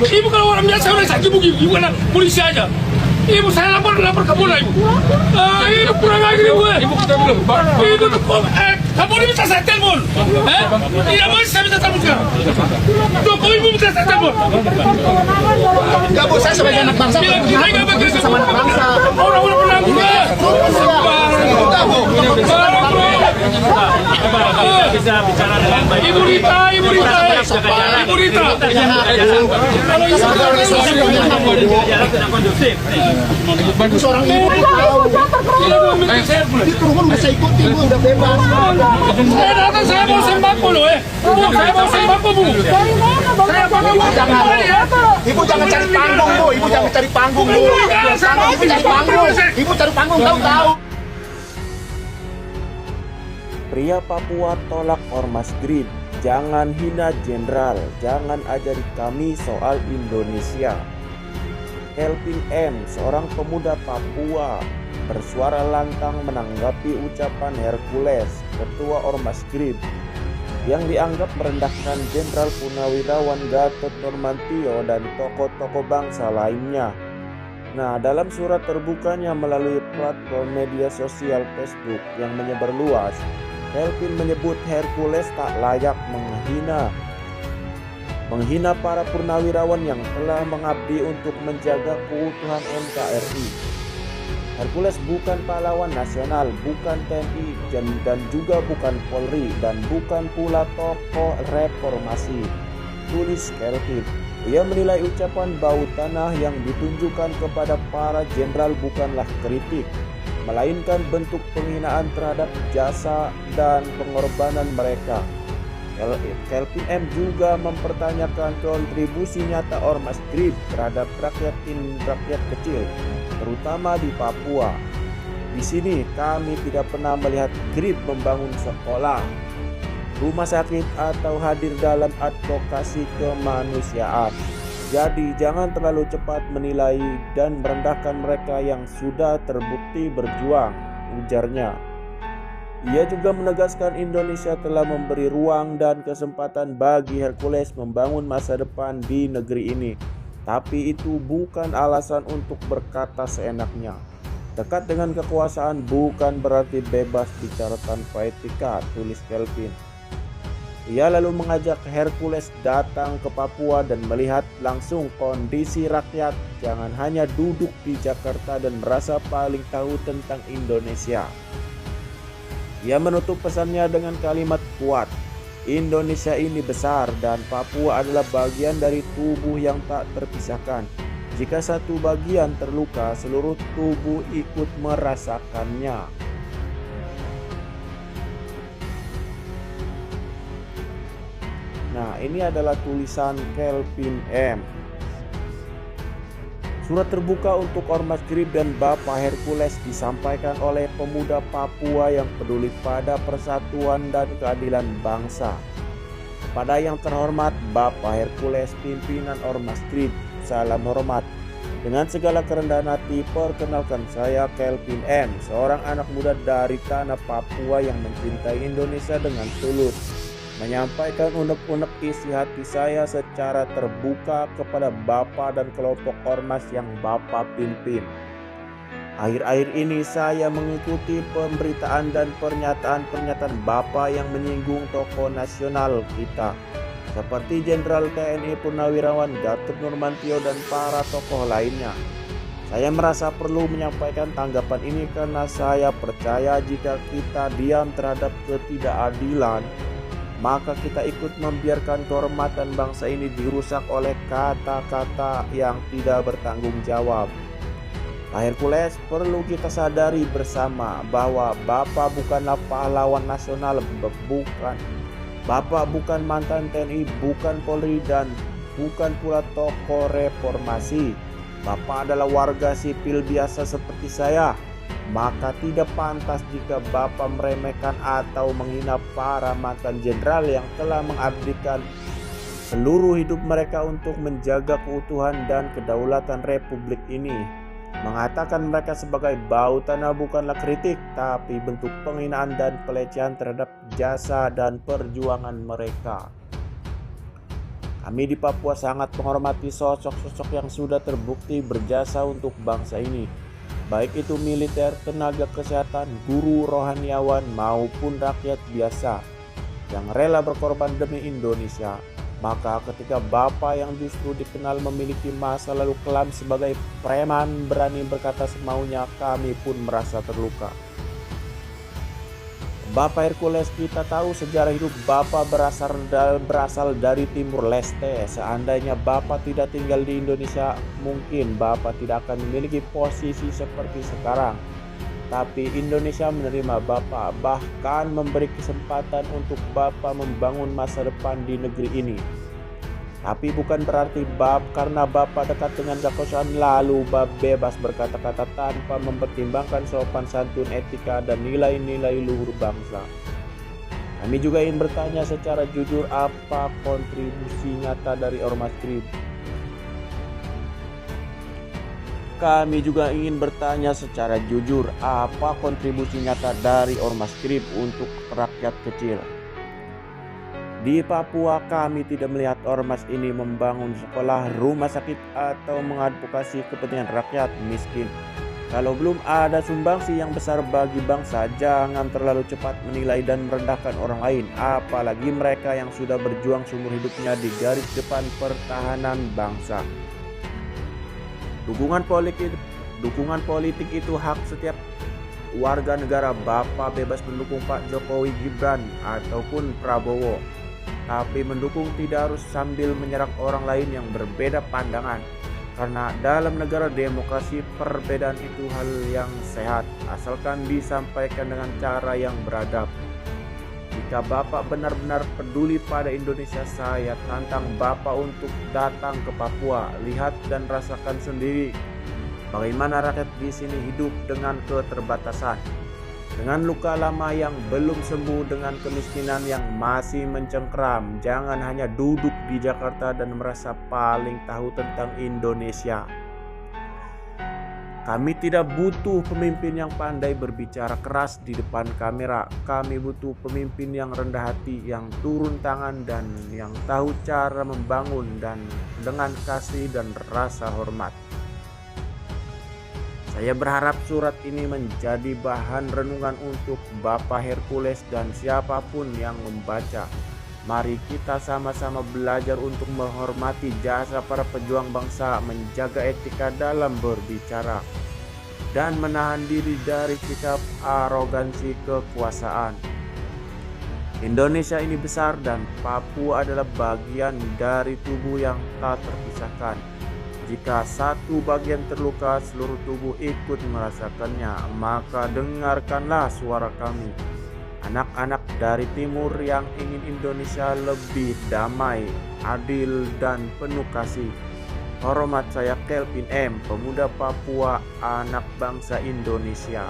Ibu kalau orang biasa udah sakit ibu kan polisi aja. Ibu saya lapor ke Polda ibu. Ibu kurang ajar ibu. Ibu kita bilang, ibu tuh kamu minta saya telepon. Tidak mau saya minta telepon sekarang. Tuh kau ibu minta saya telepon. Enggak bu, saya sebagai anak bangsa. Saya nggak begitu sama anak bangsa. Orang penanggung Enggak bu. Bisa bicara dengan baik. Ibu Rita. Kalau ibu tidak kondusif. Seorang ibu itu rumah bisa ikutin bu, udah bebas. saya datang saya mau sembako loh saya mau sembako bu. Ibu jangan cari panggung bu, ibu jangan cari panggung bu. Ibu cari panggung tahu. Pria Papua tolak ormas Green. Jangan hina jenderal, jangan ajari kami soal Indonesia. Kelvin M, seorang pemuda Papua, bersuara lantang menanggapi ucapan Hercules, ketua ormas Green, yang dianggap merendahkan Jenderal Purnawirawan Gatot Nurmantio dan tokoh-tokoh bangsa lainnya. Nah, dalam surat terbukanya melalui platform media sosial Facebook yang menyebar luas, Kelvin menyebut Hercules tak layak menghina para purnawirawan yang telah mengabdi untuk menjaga keutuhan NKRI. Hercules bukan pahlawan nasional, bukan TNI, dan juga bukan Polri, dan bukan pula tokoh reformasi, tulis Kelvin. Ia menilai ucapan bau tanah yang ditunjukkan kepada para jenderal bukanlah kritik, melainkan bentuk penghinaan terhadap jasa dan pengorbanan mereka. Kelvin M juga mempertanyakan kontribusi nyata ormas Green terhadap rakyat kecil, terutama di Papua. Di sini kami tidak pernah melihat Green membangun sekolah, rumah sakit, atau hadir dalam advokasi kemanusiaan. Jadi jangan terlalu cepat menilai dan merendahkan mereka yang sudah terbukti berjuang, ujarnya. Ia juga menegaskan Indonesia telah memberi ruang dan kesempatan bagi Hercules membangun masa depan di negeri ini. Tapi itu bukan alasan untuk berkata seenaknya. Dekat dengan kekuasaan bukan berarti bebas bicara tanpa etika, tulis Kelvin. Ia lalu mengajak Hercules datang ke Papua dan melihat langsung kondisi rakyat. Jangan hanya duduk di Jakarta dan merasa paling tahu tentang Indonesia. Ia menutup pesannya dengan kalimat kuat, Indonesia ini besar dan Papua adalah bagian dari tubuh yang tak terpisahkan. Jika satu bagian terluka, seluruh tubuh ikut merasakannya. Nah, ini adalah tulisan Kelvin M. Surat terbuka untuk ormas Green dan Bapak Hercules disampaikan oleh pemuda Papua yang peduli pada persatuan dan keadilan bangsa. Kepada yang terhormat Bapak Hercules, pimpinan ormas Green, salam hormat. Dengan segala kerendahan hati, perkenalkan saya Kelvin M, seorang anak muda dari tanah Papua yang mencintai Indonesia dengan tulus. Menyampaikan unek-unek isi hati saya secara terbuka kepada Bapak dan kelompok ormas yang Bapak pimpin. Akhir-akhir ini saya mengikuti pemberitaan dan pernyataan-pernyataan Bapak yang menyinggung tokoh nasional kita, seperti Jenderal TNI Purnawirawan Gatot Nurmantio dan para tokoh lainnya. Saya merasa perlu menyampaikan tanggapan ini karena saya percaya jika kita diam terhadap ketidakadilan, maka kita ikut membiarkan kehormatan bangsa ini dirusak oleh kata-kata yang tidak bertanggung jawab. Pak Hercules, perlu kita sadari bersama bahwa Bapak bukanlah pahlawan nasional, bukan. Bapak bukan mantan TNI, bukan Polri, dan bukan pula tokoh reformasi. Bapak adalah warga sipil biasa seperti saya. Maka tidak pantas jika Bapak meremehkan atau menghina para mantan jenderal yang telah mengabdikan seluruh hidup mereka untuk menjaga keutuhan dan kedaulatan Republik ini. Mengatakan mereka sebagai bau tanah bukanlah kritik, tapi bentuk penghinaan dan pelecehan terhadap jasa dan perjuangan mereka. Kami di Papua sangat menghormati sosok-sosok yang sudah terbukti berjasa untuk bangsa ini, baik itu militer, tenaga kesehatan, guru, rohaniawan, maupun rakyat biasa yang rela berkorban demi Indonesia. Maka ketika Bapak yang justru dikenal memiliki masa lalu kelam sebagai preman berani berkata semaunya, kami pun merasa terluka. Bapak Hercules, kita tahu sejarah hidup Bapak berasal dari Timur Leste. Seandainya Bapak tidak tinggal di Indonesia, mungkin Bapak tidak akan memiliki posisi seperti sekarang. Tapi Indonesia menerima Bapak, bahkan memberi kesempatan untuk Bapak membangun masa depan di negeri ini. Tapi bukan berarti karena Bapak dekat dengan kekuasaan lalu bebas berkata-kata tanpa mempertimbangkan sopan santun, etika, dan nilai-nilai luhur bangsa. Kami juga ingin bertanya secara jujur, apa kontribusi nyata dari Ormas Krib? Kami juga ingin bertanya secara jujur, apa kontribusi nyata dari Ormas Krib untuk rakyat kecil? Di Papua kami tidak melihat ormas ini membangun sekolah, rumah sakit, atau mengadvokasi kepentingan rakyat miskin. Kalau belum ada sumbangsi yang besar bagi bangsa, jangan terlalu cepat menilai dan merendahkan orang lain, apalagi mereka yang sudah berjuang seumur hidupnya di garis depan pertahanan bangsa. Dukungan politik itu hak setiap warga negara. Bapak bebas mendukung Pak Jokowi, Gibran, ataupun Prabowo. Tapi mendukung tidak harus sambil menyerang orang lain yang berbeda pandangan. Karena dalam negara demokrasi perbedaan itu hal yang sehat, asalkan disampaikan dengan cara yang beradab. Jika Bapak benar-benar peduli pada Indonesia, saya tantang Bapak untuk datang ke Papua, lihat dan rasakan sendiri bagaimana rakyat di sini hidup dengan keterbatasan, dengan luka lama yang belum sembuh, dengan kemiskinan yang masih mencengkram. Jangan hanya duduk di Jakarta dan merasa paling tahu tentang Indonesia. Kami tidak butuh pemimpin yang pandai berbicara keras di depan kamera. Kami butuh pemimpin yang rendah hati, yang turun tangan, dan yang tahu cara membangun dan dengan kasih dan rasa hormat. Saya berharap surat ini menjadi bahan renungan untuk Bapak Hercules dan siapapun yang membaca. Mari kita sama-sama belajar untuk menghormati jasa para pejuang bangsa, menjaga etika dalam berbicara, dan menahan diri dari sikap arogansi kekuasaan. Indonesia ini besar dan Papua adalah bagian dari tubuh yang tak terpisahkan. Jika satu bagian terluka, seluruh tubuh ikut merasakannya. Maka dengarkanlah suara kami, anak-anak dari timur yang ingin Indonesia lebih damai, adil, dan penuh kasih. Hormat, saya Kelvin M., pemuda Papua, anak bangsa Indonesia.